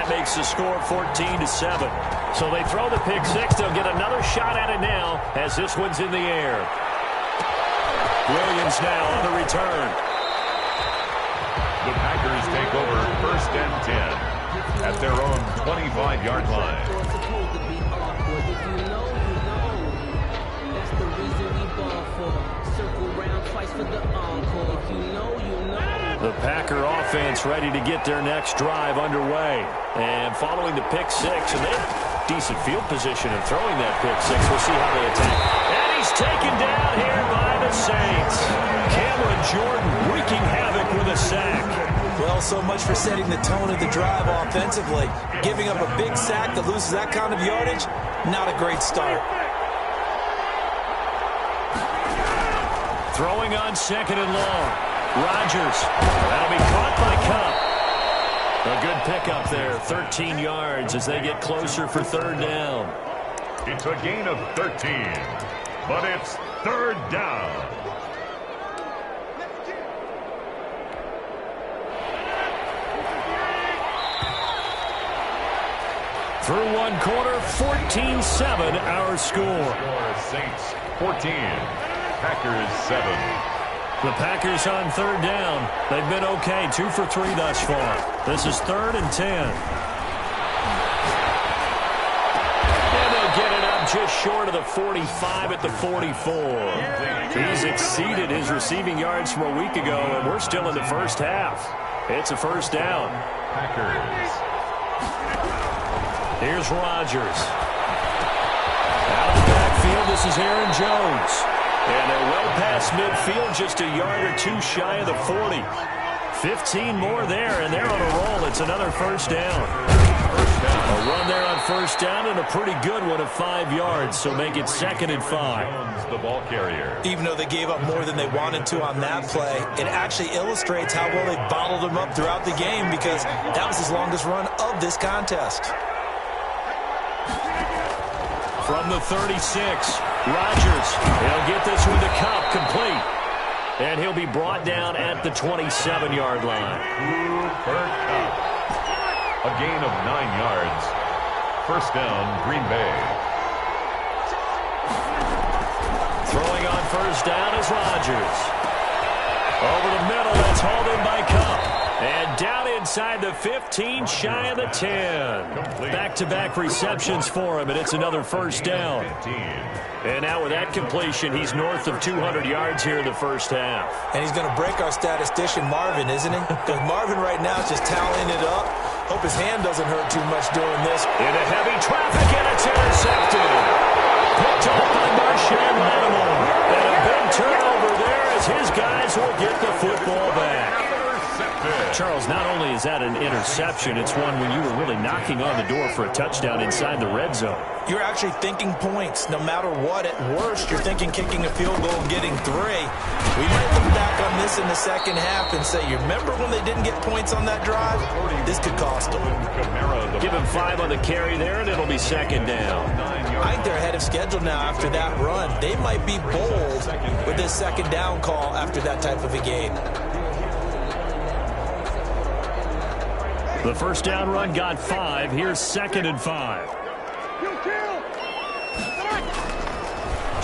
that makes the score 14-7. So they throw the pick six. They'll get another shot at it now as this one's in the air. Williams now on the return. The Packers take over 1st and 10 at their own 25-yard line. The Packer offense ready to get their next drive underway. And following the pick six, and they have decent field position in throwing that pick six. We'll see how they attack. And he's taken down here by the Saints. Cameron Jordan wreaking havoc with a sack. Well, so much for setting the tone of the drive offensively. Giving up a big sack that loses that kind of yardage, not a great start. Throwing on 2nd and long. Rodgers. That'll be caught by Cup. A good pickup there. 13 yards as they get closer for 3rd down. It's a gain of 13, but it's 3rd down. Through one quarter, 14-7 our score. Saints 14, Packers 7. The Packers on 3rd down. They've been okay, 2 for 3 thus far. This is 3rd and 10. And they'll get it up just short of the 45 at the 44. He's exceeded his receiving yards from a week ago, and we're still in the first half. It's a 1st down. Packers. Here's Rodgers. Out of the backfield, this is Aaron Jones. And they're well past midfield, just a yard or two shy of the 40. 15 more there, and they're on a roll. It's another 1st down. A run there on 1st down, and a pretty good one of 5 yards, so make it 2nd and 5. The ball carrier. Even though they gave up more than they wanted to on that play, it actually illustrates how well they bottled them up throughout the game, because that was his longest run of this contest. From the 36, Rodgers. He'll get this one to Cup, complete. And he'll be brought down at the 27-yard line. Cooper Cup. A gain of 9 yards. 1st down, Green Bay. Throwing on 1st down is Rodgers. Over the middle, that's hauled in by Cup. And down inside the 15, shy of the 10. Back-to-back receptions for him, and it's another 1st down. And now with that completion, he's north of 200 yards here in the first half. And he's going to break our statistician Marvin, isn't he? Because Marvin right now is just tallying it up. Hope his hand doesn't hurt too much doing this. Into heavy traffic, and it's intercepted. Picked off by Marshawn Lattimore. And a big turnover there as his guys will get the football back. Charles, not only is that an interception, it's one when you were really knocking on the door for a touchdown inside the red zone. You're actually thinking points no matter what. At worst, you're thinking kicking a field goal and getting 3. We might look back on this in the second half and say, you remember when they didn't get points on that drive? This could cost them. Give him 5 on the carry there, and it'll be 2nd down. I think they're ahead of schedule now after that run. They might be bold with this 2nd down call after that type of a game. The 1st down run got 5. Here's 2nd and 5.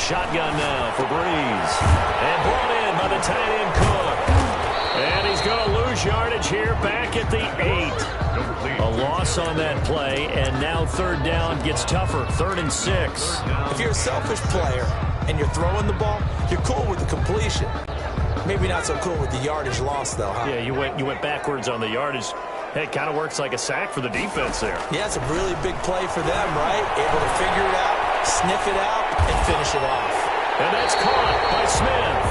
Shotgun now for Breeze. And brought in by the tight end Cook. And he's going to lose yardage here back at the 8. A loss on that play, and now 3rd down gets tougher. 3rd and 6. If you're a selfish player and you're throwing the ball, you're cool with the completion. Maybe not so cool with the yardage loss, though, huh? Yeah, you went backwards on the yardage. Hey, it kind of works like a sack for the defense there. Yeah, it's a really big play for them, right? Able to figure it out, sniff it out, and finish it off. And that's caught by Smith.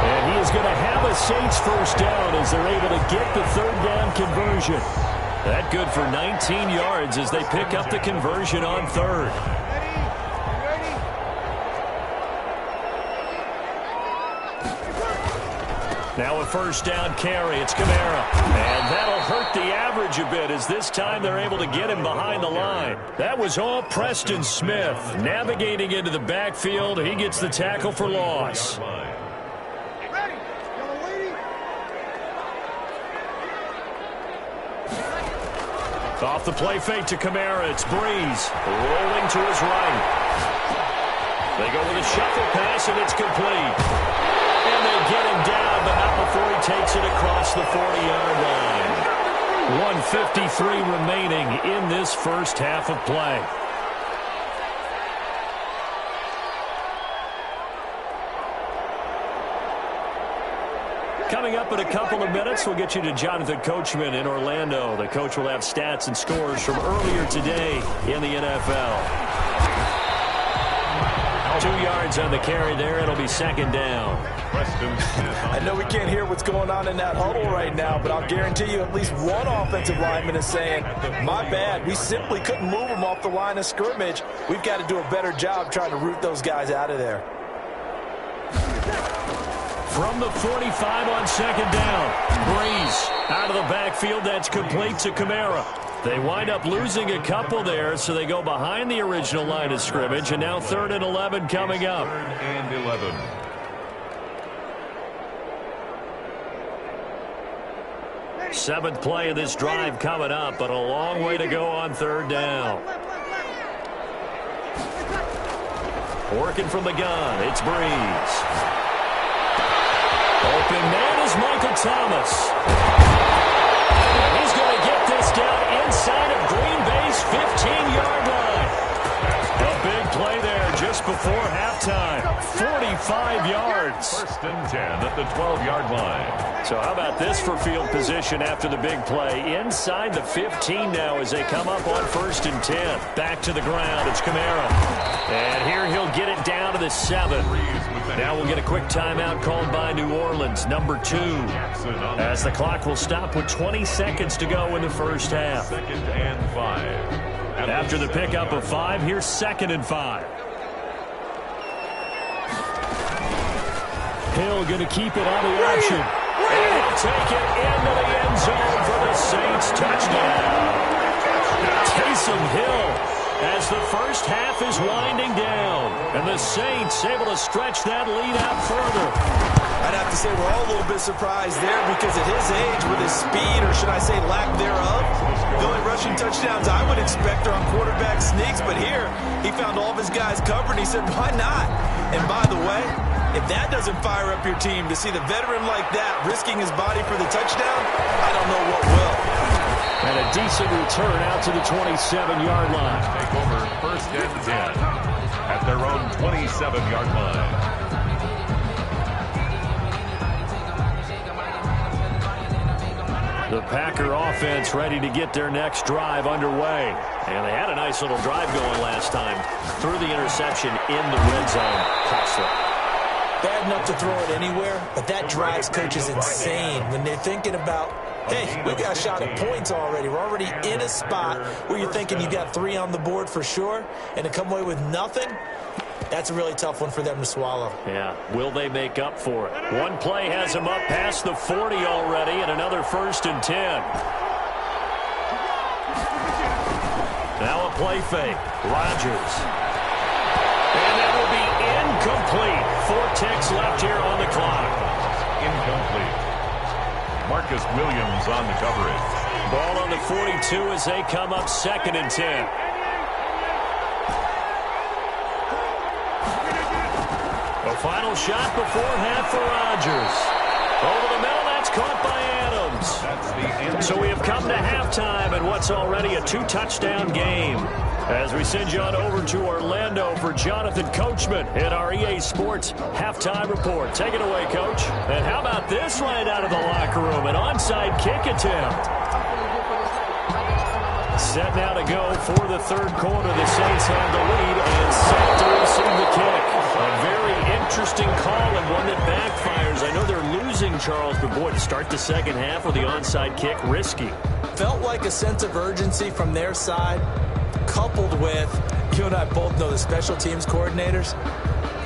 And he is going to have a Saints 1st down as they're able to get the 3rd down conversion. That good for 19 yards as they pick up the conversion on 3rd. Now a 1st down carry. It's Kamara. And that'll hurt the average a bit as this time they're able to get him behind the line. That was all Preston Smith navigating into the backfield. He gets the tackle for loss. Off the play fake to Kamara. It's Breeze rolling to his right. They go with a shuffle pass, and it's complete. And they get him down, but not before he takes it across the 40-yard line. 1:53 remaining in this first half of play. Coming up in a couple of minutes, we'll get you to Jonathan Coachman in Orlando. The coach will have stats and scores from earlier today in the NFL. 2 yards on the carry there. It'll be second down. I know we can't hear what's going on in that huddle right now, but I'll guarantee you at least one offensive lineman is saying, my bad, we simply couldn't move them off the line of scrimmage. We've got to do a better job trying to root those guys out of there. From the 45 on second down, Breeze out of the backfield. That's complete to Kamara. They wind up losing a couple there, so they go behind the original line of scrimmage, and now 3rd and 11 coming up. 3rd and 11. Seventh play of this drive coming up, but a long way to go on 3rd down. Working from the gun, it's Breeze. Open man is Michael Thomas. He's going to get this down inside of Green Bay's 15-yard line. A big play there just before halftime. 45 yards. 1st and 10 at the 12-yard line. So how about this for field position after the big play? Inside the 15 now as they come up on 1st and 10. Back to the ground. It's Kamara. And here he'll get it down to the 7. Now we'll get a quick timeout called by New Orleans, number 2. As the clock will stop with 20 seconds to go in the first half. 2nd and 5. After the pickup of 5, here's 2nd and 5. Hill going to keep it on the option. And he'll take it into the end zone for the Saints touchdown. Taysom Hill as the first half is winding down. And the Saints able to stretch that lead out further. I'd have to say we're all a little bit surprised there because at his age, with his speed, or should I say lack thereof, the only rushing touchdowns I would expect are on quarterback sneaks. But here, he found all of his guys covered, and he said, why not? And by the way, if that doesn't fire up your team to see the veteran like that risking his body for the touchdown, I don't know what will. And a decent return out to the 27-yard line. Take over 1st and 10 at their own 27-yard line. The Packer offense ready to get their next drive underway. And they had a nice little drive going last time. Threw the interception in the red zone. Costly. Bad enough to throw it anywhere, but that drives coaches insane when they're thinking about, hey, we got a shot at points already. We're already in a spot where you're thinking you got 3 on the board for sure, and to come away with nothing, that's a really tough one for them to swallow. Yeah, will they make up for it? One play has them up past the 40 already, and another 1st and 10. Now a play fake. Rodgers. And that will be incomplete. 4 ticks left here on the clock. Incomplete. Marcus Williams on the coverage. Ball on the 42 as they come up 2nd and 10. A final shot before half for Rodgers. Over the middle, that's caught by Adams. So we have come to halftime in what's already a 2-touchdown game. As we send you on over to Orlando for Jonathan Coachman in our EA Sports Halftime Report. Take it away, Coach. And how about this right out of the locker room? An onside kick attempt. Set now to go for the 3rd quarter. The Saints have the lead and set to receive the kick. A very interesting call and one that backfires. I know they're losing, Charles, but boy, to start the second half with the onside kick, risky. Felt like a sense of urgency from their side, coupled with, you and I both know the special teams coordinators,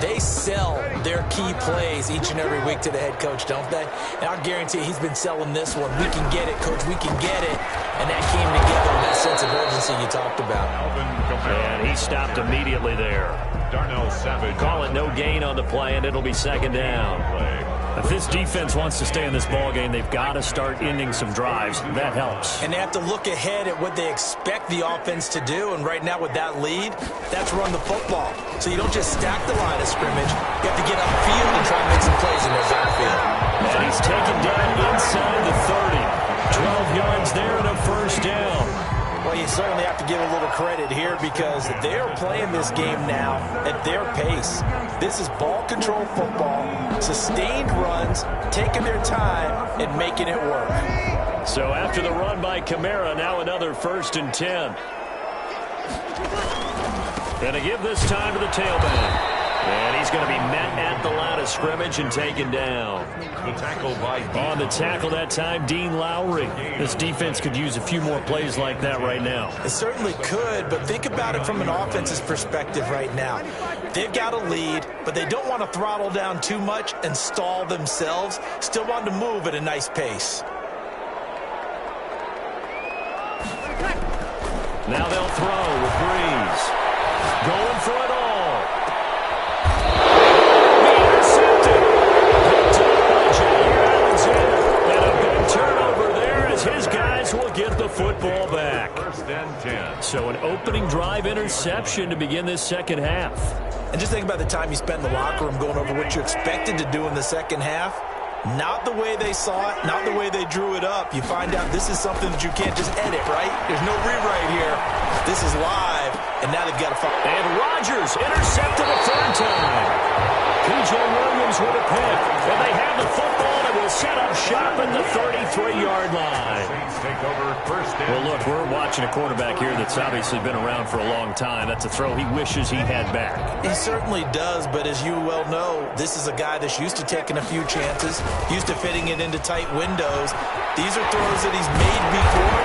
they sell their key plays each and every week to the head coach, don't they? And I guarantee he's been selling this one. We can get it, coach, we can get it. And that came together with that sense of urgency you talked about. And he stopped immediately there. Darnell Savage. Call it no gain on the play, and it'll be 2nd down. If this defense wants to stay in this ball game, they've got to start ending some drives. That helps. And they have to look ahead at what they expect the offense to do. And right now with that lead, that's run the football. So you don't just stack the line of scrimmage. You have to get upfield and try and make some plays in their backfield. And he's taken down inside the 30. 12 yards there and a first down. Well, you certainly have to give a little credit here because they're playing this game now at their pace. This is ball control football, sustained runs, taking their time and making it work. So after the run by Kamara, now another 1st and 10. Going to give this time to the tailback. And he's going to be met at the line of scrimmage and taken down. The tackle by On the tackle that time, Dean Lowry. This defense could use a few more plays like that right now. It certainly could, but think about it from an offense's perspective right now. They've got a lead, but they don't want to throttle down too much and stall themselves. Still want to move at a nice pace. Now they'll throw with Breeze. Going for it all. Turnover there as his guys will get the football back. 1st and 10. So an opening drive interception to begin this second half. And just think about the time you spent in the locker room going over what you expected to do in the second half. Not the way they saw it, not the way they drew it up. You find out this is something that you can't just edit, right? There's no rewrite here. This is live, and now they've got to find. And Rodgers intercepted a 3rd time. P.J. Williams with a pick. And they have the football and will set up shop at the 33-yard line. Saints take over 1st and Well, look, we're watching a quarterback here that's obviously been around for a long time. That's a throw he wishes he had back. He certainly does, but as you well know, this is a guy that's used to taking a few chances, used to fitting it into tight windows. These are throws that he's made before.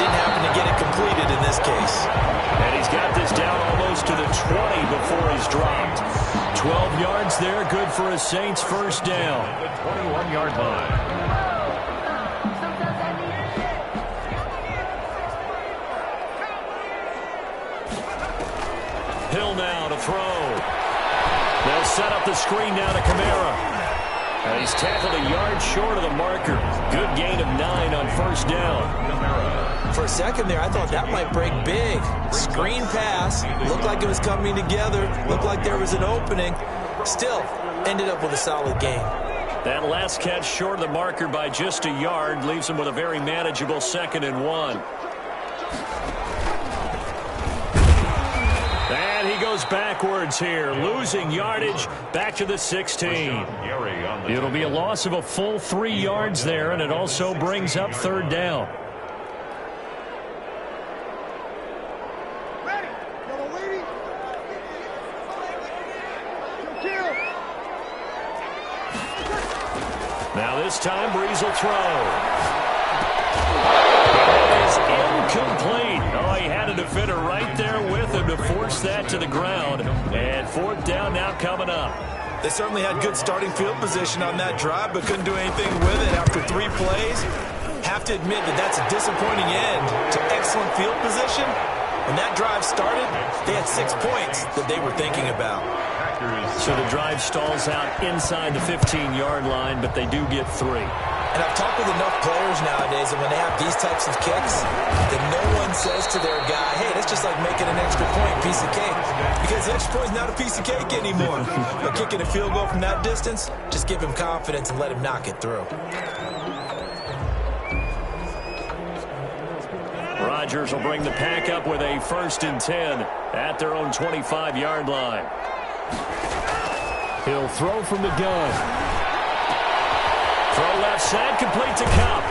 Didn't happen to get it completed in this case. And he's got this down almost to the 20 before he's dropped. 12 yards there, good for a Saints 1st down. the 21-yard line. Hill now to throw. They'll set up the screen now to Kamara. And he's tackled a yard short of the marker. Good gain of 9 on 1st down. For a second there, I thought that might break big. Screen pass. Looked like it was coming together. Looked like there was an opening. Still, ended up with a solid gain. That last catch short of the marker by just a yard leaves him with a very manageable 2nd and 1. And he goes backwards here, losing yardage back to the 16. It'll be a loss of a full 3 yards there, and it also brings up 3rd down. Now this time, Breeze will throw. It is incomplete. Oh, he had a defender right there with him to force that to the ground. And 4th down now coming up. They certainly had good starting field position on that drive, but couldn't do anything with it after 3 plays. Have to admit that that's a disappointing end to excellent field position. When that drive started, they had 6 points that they were thinking about. So the drive stalls out inside the 15-yard line, but they do get 3. And I've talked with enough players nowadays, and when they have these types of kicks, then no one says to their guy, hey, that's just like making an extra point, piece of cake. Because the extra point is not a piece of cake anymore. But kicking a field goal from that distance, just give him confidence and let him knock it through. Rodgers will bring the pack up with a 1st and 10 at their own 25-yard line. He'll throw from the gun. Throw left side, complete to Cup.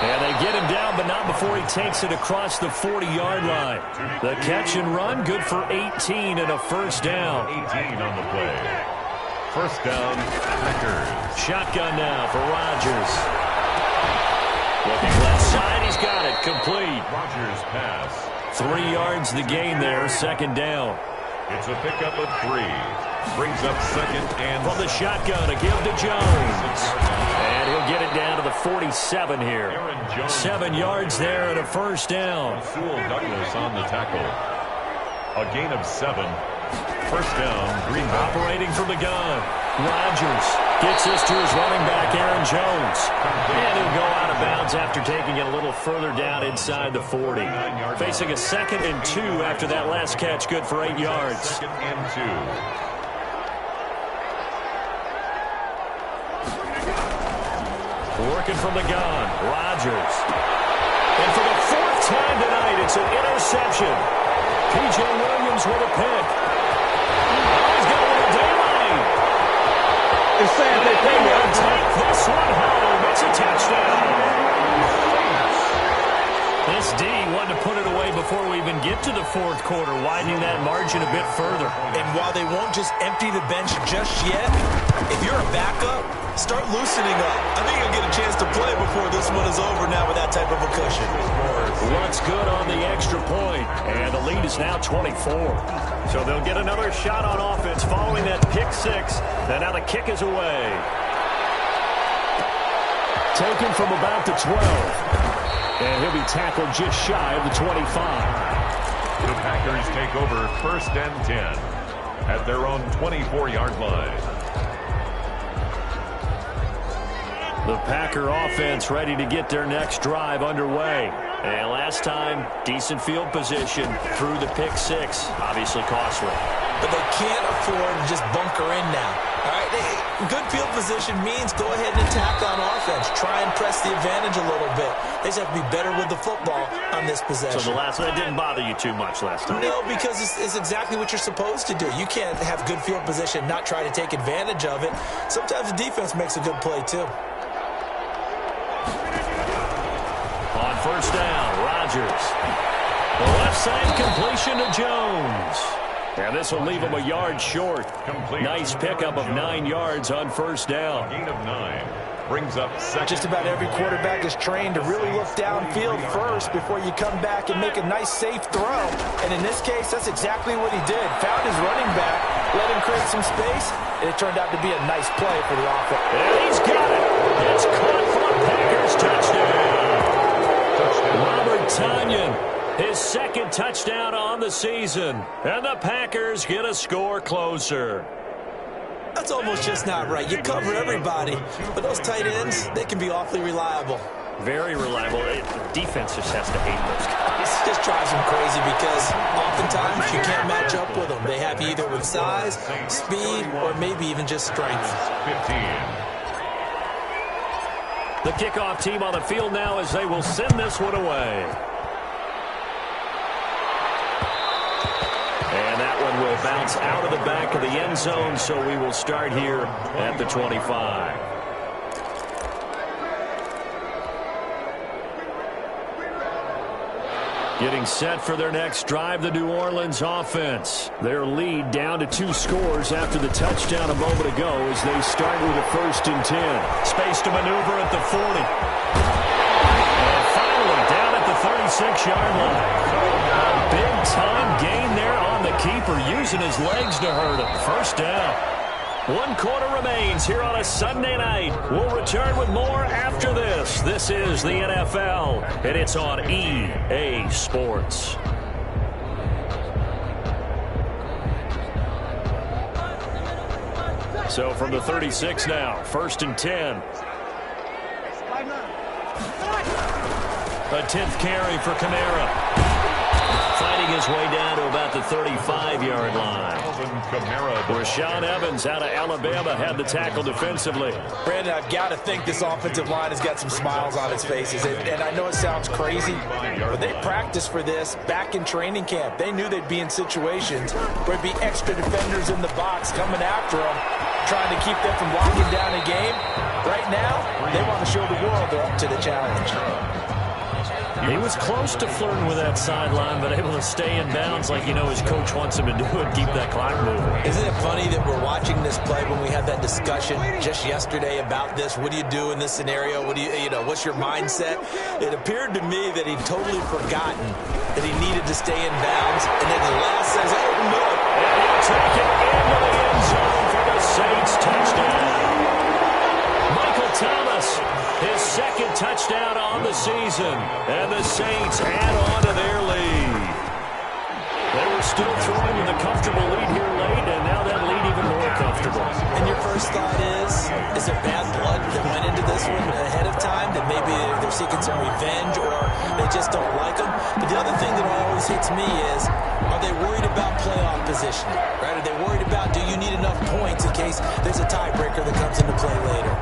And they get him down, but not before he takes it across the 40-yard line. The catch and run, good for 18 and a 1st down. 18 on the play. 1st down, Packers. Shotgun now for Rodgers. Looking left side, he's got it, complete. Rodgers pass. 3 yards the gain there, 2nd down. It's a pickup of 3. Brings up 2nd and From the shotgun, a give to Jones. And he'll get it down to the 47 here. 7 yards there and a 1st down. Sewell Douglas on the tackle. A gain of 7. 1st down, Green Bay. Operating from the gun. Rodgers Gets this to his running back, Aaron Jones. And he'll go out of bounds after taking it a little further down inside the 40. Facing a 2nd and 2 after that last catch, good for 8 yards. 2nd and 2. Working from the gun, Rodgers. And for the 4th time tonight, it's an interception. P.J. Williams with a pick. He's got a little daylight. They're saying they play well. Take this one home. It's a touchdown. This D wanted to put it away before we even get to the 4th quarter, widening that margin a bit further. And while they won't just empty the bench just yet, if you're a backup, start loosening up. I think you'll get a chance to play before this one is over now with that type of a cushion. What's good on the extra point, and the lead is now 24. So they'll get another shot on offense following that pick 6, and now the kick is away. Taken from about the 12, and he'll be tackled just shy of the 25. The Packers take over 1st and 10 at their own 24-yard line. The Packer offense ready to get their next drive underway. And last time, decent field position through the pick 6. Obviously costly. But they can't afford to just bunker in now. All right, good field position means go ahead and attack on offense. Try and press the advantage a little bit. They just have to be better with the football on this possession. So the last one didn't bother you too much last time? No, because it's exactly what you're supposed to do. You can't have good field position, not try to take advantage of it. Sometimes the defense makes a good play, too. On 1st down, Rodgers. The left side completion to Jones. And this will leave him a yard short. Complete. Nice pickup of 9 yards on 1st down. Gain of 9 brings up 2nd. Just about every quarterback is trained to really look downfield first before you come back and make a nice, safe throw. And in this case, that's exactly what he did. Found his running back, let him create some space, and it turned out to be a nice play for the offense. And he's got it. It's caught for a Packers touchdown. Robert Tonyan, his 2nd touchdown on the season. And the Packers get a score closer. That's almost just not right. You cover everybody, but those tight ends, they can be awfully reliable. Very reliable. Defense just has to hate those guys. It just drives them crazy because oftentimes you can't match up with them. They have you either with size, speed, or maybe even just strength. 15. The kickoff team on the field now as they will send this one away. And that one will bounce out of the back of the end zone, so we will start here at the 25. Getting set for their next drive, the New Orleans offense. Their lead down to 2 scores after the touchdown a moment ago as they start with a 1st and 10. Space to maneuver at the 40. And finally down at the 36-yard line. A big-time gain there on the keeper, using his legs to hurt him. 1st down. 1 quarter remains here on a Sunday night. We'll return with more after this. This is the NFL, and it's on EA Sports. So from the 36 now, 1st and 10. A 10th carry for Kamara. Fighting his way down to about the 35-yard line. Rashaan Evans out of Alabama had the tackle defensively. Brandon, I've got to think this offensive line has got some smiles on its faces. And I know it sounds crazy, but they practiced for this back in training camp. They knew they'd be in situations where there'd be extra defenders in the box coming after them, trying to keep them from locking down a game. Right now, they want to show the world they're up to the challenge. He was close to flirting with that sideline, but able to stay in bounds like his coach wants him to do and keep that clock moving. Isn't it funny that we're watching this play when we had that discussion just yesterday about this? What do you do in this scenario? What do what's your mindset? It appeared to me that he'd totally forgotten that he needed to stay in bounds, and then the last says, oh, no. And he'll take it into the end zone for the Saints touchdown. Michael Thomas, his 2nd touchdown on the season, and the Saints add on to their lead. They were still throwing with a comfortable lead here late, and now that lead even more comfortable. And your first first thought is there bad blood that went into this one ahead of time, that maybe they're seeking some revenge or they just don't like them? But the other thing that always hits me is, are they worried about playoff positioning? Right? Are they worried about, do you need enough points in case there's a tiebreaker that comes into play later?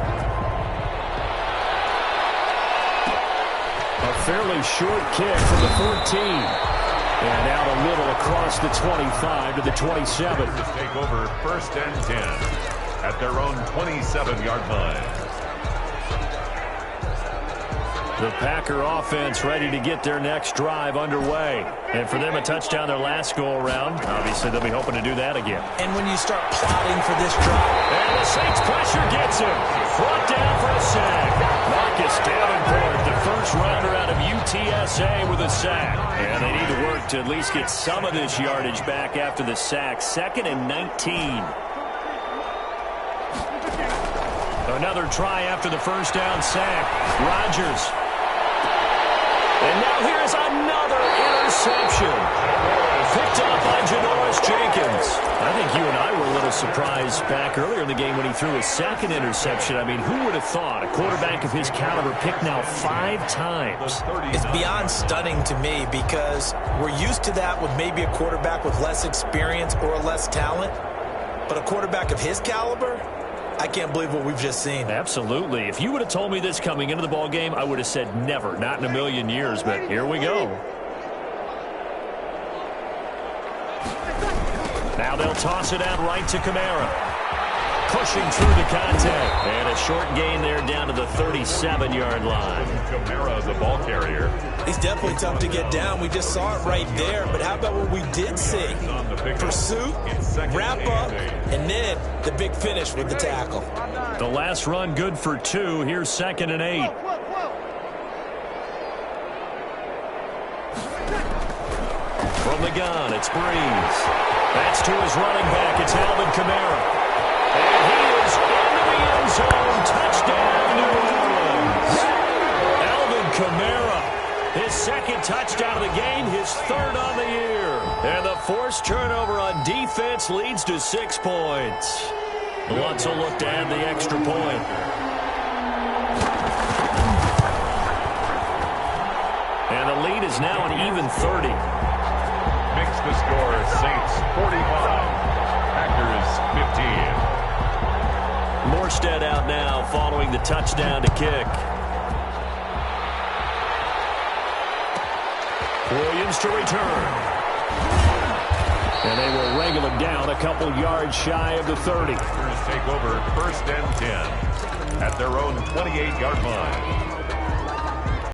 A fairly short kick from the 14. And out a little across the 25 to the 27. Just take over 1st and 10 at their own 27-yard line. The Packer offense ready to get their next drive underway. And for them, a touchdown their last go-around. Obviously, they'll be hoping to do that again. And when you start plotting for this drive. And the Saints pressure gets him. Brought down for a sack. Marcus Davenport, the first-rounder out of UTSA with a sack. And they need to work to at least get some of this yardage back after the sack. 2nd and 19. Another try after the first down sack. Rodgers. And now here's another interception. Picked up by Janoris Jenkins. I think you and I were a little surprised back earlier in the game when he threw his 2nd interception. I mean, who would have thought a quarterback of his caliber picked now 5 times? It's beyond stunning to me because we're used to that with maybe a quarterback with less experience or less talent. But a quarterback of his caliber, I can't believe what we've just seen. Absolutely. If you would have told me this coming into the ball game, I would have said never, not in a million years. But here we go. Now they'll toss it out right to Kamara. Pushing through the contact. And a short gain there down to the 37-yard line. Kamara, the ball carrier. He's definitely tough to get down. We just saw it right there. But how about what we did see? Pursuit, wrap up, and then the big finish with the tackle. The last run good for 2. Here's 2nd and 8. From the gun, it's Breeze. That's to his running back. It's Alvin Kamara. And he is into the end zone. Touchdown, New Orleans. Alvin Kamara, his 2nd touchdown of the game, his 3rd on the year. And the forced turnover on defense leads to 6 points. Lutz will look to add the extra point. And the lead is now an even 30. Makes the score Saints 45, Packers 15. Morstead out now following the touchdown to kick. Williams to return. And they will wrangle him down a couple yards shy of the 30. Take over 1st and 10 at their own 28-yard line.